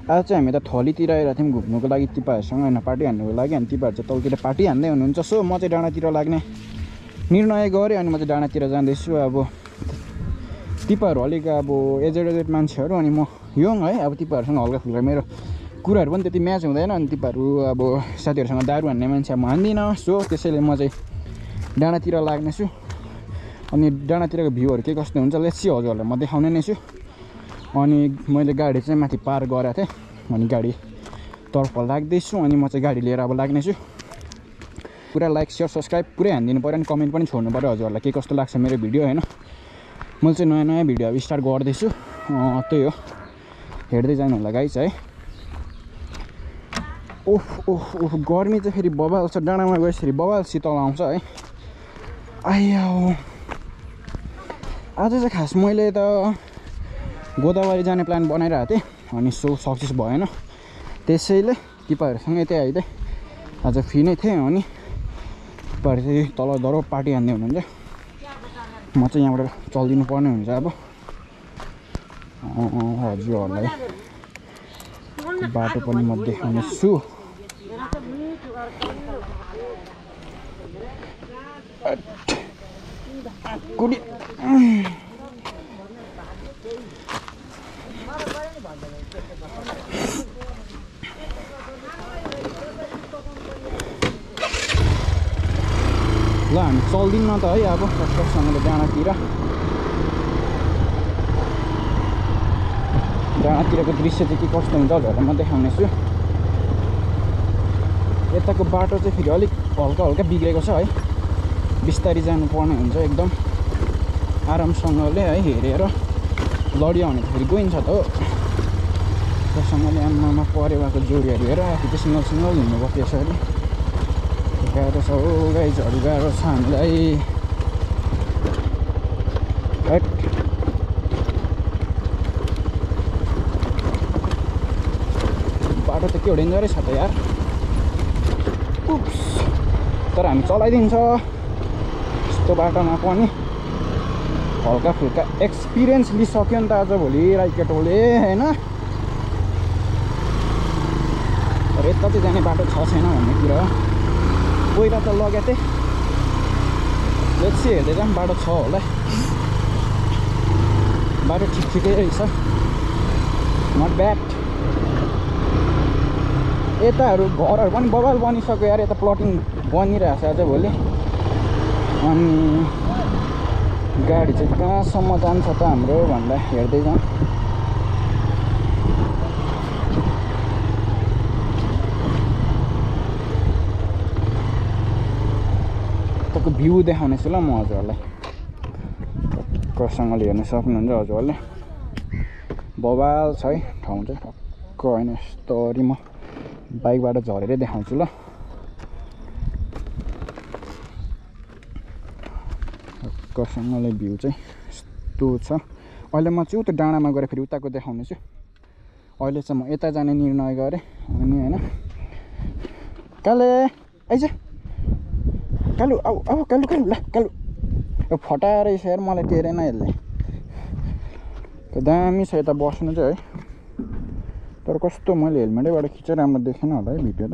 आज चाहिँ हामी त थलीतिर आइरहेको थियौँ घुम्नुको लागि तिपाहरूसँग होइन पार्टी हान्नुको लागि अनि तिपाहरू चाहिँ तलतिर पार्टी हान्दै हुनुहुन्छ सो म चाहिँ डाँडातिर लाग्ने निर्णय गरेँ अनि म चाहिँ डाँडातिर जाँदैछु अब तिपाहरू अलिक अब एजेड मान्छेहरू अनि म यङ है अब तिपाहरूसँग हल्का फुल्का मेरो कुराहरू पनि त्यति म्याच हुँदैन अनि तिपाहरू अब साथीहरूसँग दारू हान्ने मान्छे म हान्दिनँ सो त्यसैले म चाहिँ डाँडातिर लाग्नेछु अनि डाँडातिरको भ्यूहरू के कस्तो हुन्छ लेट्स सी हजुरहरूलाई म देखाउने नै छु अनि मैले गाडी चाहिँ माथि पार गरेको थिएँ अनि गाडी तर्फ लाग्दैछु अनि म चाहिँ गाडी लिएर अब लाग्नेछु पुरा लाइक सेयर सब्सक्राइब पुरै हानिदिनु पऱ्यो अनि कमेन्ट पनि छोड्नु पऱ्यो हजुरहरूलाई के कस्तो लाग्छ मेरो भिडियो होइन मैले चाहिँ नयाँ नयाँ भिडियो अब स्टार्ट गर्दैछु त्यही हो हेर्दै जानु होला गाइस है ओह ओह ओह गर्मी चाहिँ फेरि बबाल छ डाँडामा गएपछि बबाल शीतल आउँछ है आया आज चाहिँ खास मैले त गोदावरी जाने प्लान बनाइरहेको थिएँ अनि सो सक्सेस भएन त्यसैले तिपाहरूसँग यतै आइदिएँ आज फ्री नै थिएँ अनि तिपाहरू चाहिँ तल दरो पार्टी हान्दै हुनुहुन्छ म चाहिँ यहाँबाट चलिदिनु पर्ने हुन्छ अब हजुरहरूलाई बाटो पनि म देखाउने छु कुडी ल हामी चल्दिन्न त है अब कस्तोसँगले डाँडातिरको दृश्य चाहिँ के कस्तो हुन्छ हजुरहरूलाई म देखाउने छु यताको बाटो चाहिँ फेरि अलिक हल्का हल्का बिग्रेको छ है बिस्तारी जानुपर्ने हुन्छ एकदम आरामसँगले है हेरेर लडियो भने त फेरि गइन्छ त हो त्योसँगले आमामा परेवाको जोडीहरू हेर आफू चाहिँ सिङ्गल सिङ्गल हिँड्नुपर्छ यसरी गाह्रो छ हो गाइजहरू गाह्रो छ हामीलाई बाटो त के डेन्जरै छ त यार तर हामी चलाइदिन्छ यस्तो बाटोमा पनि हल्का फुल्का एक्सपिरियन्स लिइसक्यो नि त आजभोलि राइकेटोले होइन तर यता चाहिँ जाने बाटो छ छैन भन्नेतिर पहिला त लगेको थिएँ लेट्स हेर्दै जाऊँ बाटो छ होला बाटो ठिकै रहेछ नट ब्याड यताहरू घरहरू पनि बबाल बनिसक्यो यार यता प्लटिङ बनिरहेछ आजभोलि अनि गाडी चाहिँ कहाँसम्म जान्छ त हाम्रो भन्दा हेर्दै जाउँ यताको भ्यू देखाउनेछु ल म हजुरहरूलाई टक्कसँगले हेर्न सक्नुहुन्छ हजुरहरूले बबाल छ है ठाउँ चाहिँ टक्क होइन यस्तरी म बाइकबाट झरेरै देखाउँछु ल टक्कसँगले भ्यू चाहिँ यस्तो छ अहिले म चाहिँ उता डाँडामा गएर फेरि उताको देखाउने छु अहिले चाहिँ म यता जाने निर्णय गरेँ अनि होइन काले आइज कालु आऊ आऊ कालु कालु ल कालु फटाएर यार मलाई टेरेन यसले दामी छ यता बस्नु चाहिँ है तर कस्तो मैले हेलमेटैबाट खिचेर राम्रो देखेन होला है भिडियो त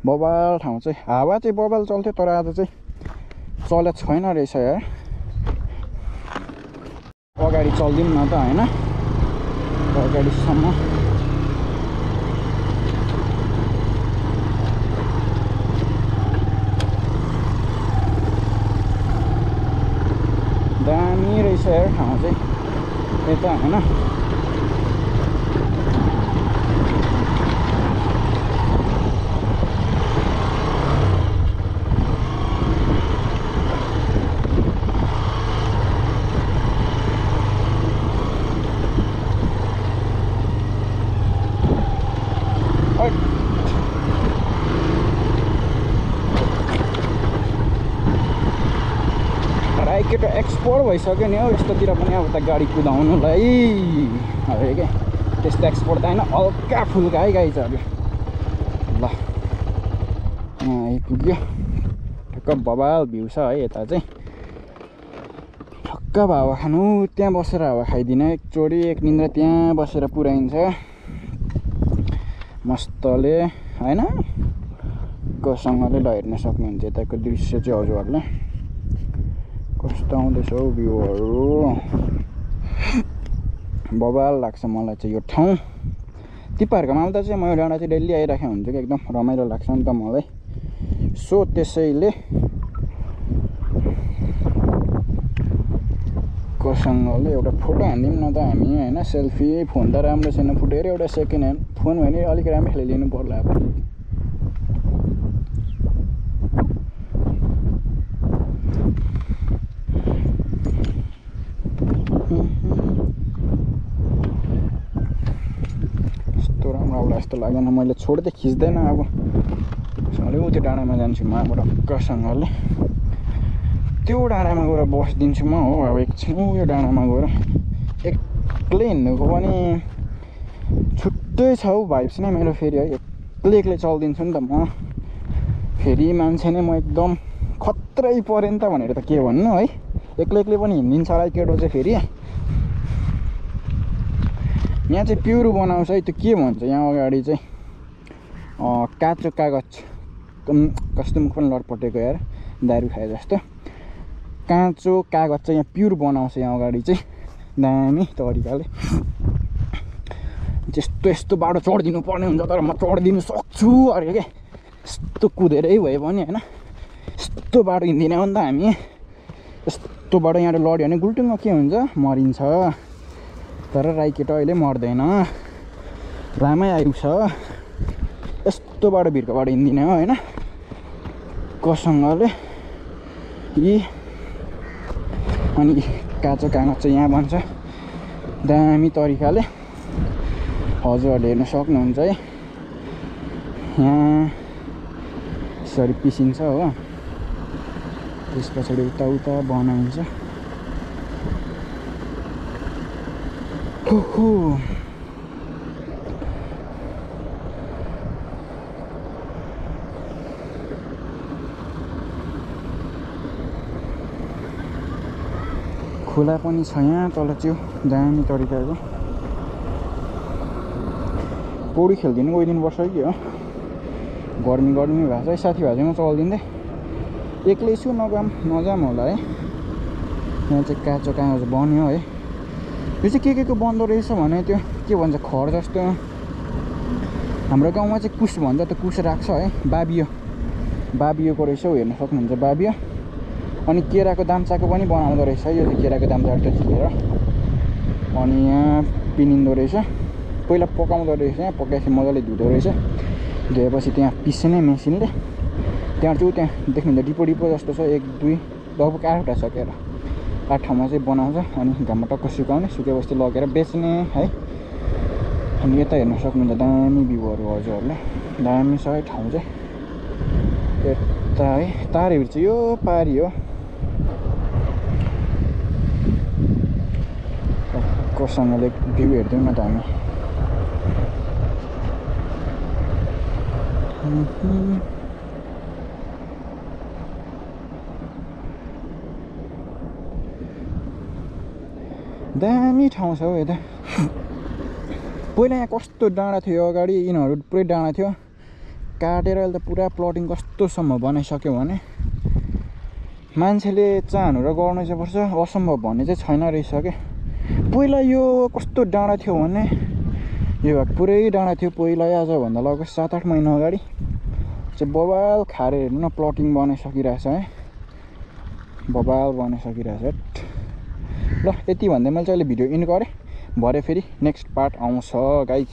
बबाल ठाउँ चाहिँ हावा चाहिँ बबाल चल्थ्यो तर आज चाहिँ चलेको छैन रहेछ यार अगाडि चल्दिउँ न त होइन अगाडिसम्म दामी रहेछ यार ठाउँ चाहिँ यता होइन राइकेट एक्सपोर्ट भइसक्यो नि हौ यस्तोतिर पनि अब त गाडी कुदाउनुलाई अरे क्या त्यस्तो एक्सपोर्ट त होइन हल्का फुल्का है गाइजहरू ल यहाँ आइपुग्यो ठक्क बबाल भ्यू छ है यता चाहिँ ठक्क अब हावा खानु त्यहाँ बसेर हावा खाइदिन एकचोटि एक निन्द्रा त्यहाँ बसेर पुऱ्याइन्छ मस्तले हैन कसँगले हेर्न सक्नुहुन्छ यताको दृश्य चाहिँ हजुरहरूले कस्तो आउँदैछ हौ भ्यूहरू बबाल लाग्छ मलाई चाहिँ यो ठाउँ तिपाहरूको आउँदा चाहिँ म यो डाँडा चाहिँ डेली आइराखेको हुन्छु कि एकदम रमाइलो लाग्छ नि त मलाई सो त्यसैले कोसँगले एउटा फोटो हान्दिउँ न त हामी हैन सेल्फी फोन त राम्रो छैन फुटेर एउटा सेकेन्ड ह्यान्ड फोन भने अलिक राम्रो खाले लिनु पर्ला अब यस्तो राम्रो आउला जस्तो लाग्दैन मैले छोड्दै खिच्दैन अब सँगले उ त्यो डाँडामा जान्छु म अब ढक्कसँगले त्यो डाँडामा गएर बसिदिन्छु म हो अब एकछिन यो डाँडामा गएर एक्लै हिँड्नुको पनि छुट्टै छ हौ भाइब्स नै मेरो फेरि है एक्लै चल्दिन्छु नि त म फेरि मान्छे नै म एकदम खत्रै पऱ्यो नि त भनेर त के भन्नु है एक्लै पनि हिँडिदिन्छ होला केटो चाहिँ फेरि यहाँ चाहिँ प्युरो बनाउँछ है त्यो के भन्छ यहाँ अगाडि चाहिँ काँचो कागज कस्तो मुख पनि लटपटेको यार दारू खाए जस्तो काँचो कागज चाहिँ यहाँ प्युर बनाउँछ यहाँ अगाडि चाहिँ दामी तरिकाले यस्तो बाटो चढिदिनु पर्ने हुन्छ तर म चढिदिनु सक्छु अरे के यस्तो कुदेरै भयो भने होइन यस्तो बाटो हिँड्दिन हो नि त हामी यस्तो बाटो यहाँबाट लड्यो भने गुल्टुङमा के हुन्छ मरिन्छ तर राई केटो अहिले मर्दैन रामै आउँछ यस्तो बाटो भिरको बाटो हिँड्दिन हो होइन कोसँगले यी अनि काँचो कागज चाहिँ यहाँ बन्छ दामी तरिकाले हजुरहरूले हेर्न सक्नुहुन्छ है यहाँ यसरी पिसिन्छ हो त्यस पछाडि उता बनाइन्छ खोला पनि छ यहाँ तल च्याउ दामी तरिकाको पौडी खेलिदिनु गइदिनुपर्छ कि हो गर्मी भएको छ साथीभाइसँग चल्दिँदै एक्लै छु नजाम होला है यहाँ चाहिँ काँचो कागज बन्यो है यो चाहिँ के को बन्दो रहेछ भने त्यो के भन्छ खर जस्तो हाम्रो गाउँमा चाहिँ कुस भन्छ त कुस राख्छ है बाबियोको रहेछ हौ हेर्न सक्नुहुन्छ बाबियो अनि केराको दाम्चाको पनि बनाउँदो रहेछ यो चाहिँ केराको दाम्चाबाट झिकेर अनि यहाँ पिनिँदो रहेछ पहिला पकाउँदो रहेछ यहाँ पकाएपछि मजाले धुँदो रहेछ धोएपछि त्यहाँ पिस्ने मेसिनले त्यहाँ देख्नुहुन्छ डिपो जस्तो छ 1 2 लगभग 8वटा छ केरा 8 ठाउँमा चाहिँ बनाउँछ अनि घाममा टक्क सुकाउने सुकेपछि लगेर बेच्ने है अनि यता हेर्न सक्नुहुन्छ दामी भ्यूहरू हजुरहरूले दामी छ है ठाउँ चाहिँ यता है तारेभिर चाहिँ यो पारी हो कोसँगले भ्यू हेर्दैनौँ न त हामी दामी ठाउँ छ हौ यता पहिला यहाँ कस्तो डाँडा थियो अगाडि यिनीहरू पुरै डाँडा थियो काटेर अहिले त पुरा प्लटिङ कस्तोसम्म बनाइसक्यो भने मान्छेले चाहनु र गर्नु चाहिँ पर्छ असम्भव भन्ने चाहिँ छैन रहेछ के पहिला यो कस्तो डाँडा थियो भने यो पुरै डाँडा थियो पहिला आजभन्दा लगभग 7-8 महिना अगाडि चाहिँ बबाल खारे हेर्नु न प्लटिङ बनाइसकिरहेछ है बबाल बनाइसकिरहेछ ल यति भन्दै मैले चाहिँ अहिले भिडियो इन गरेँ भरे फेरि नेक्स्ट पार्ट आउँछ गाइज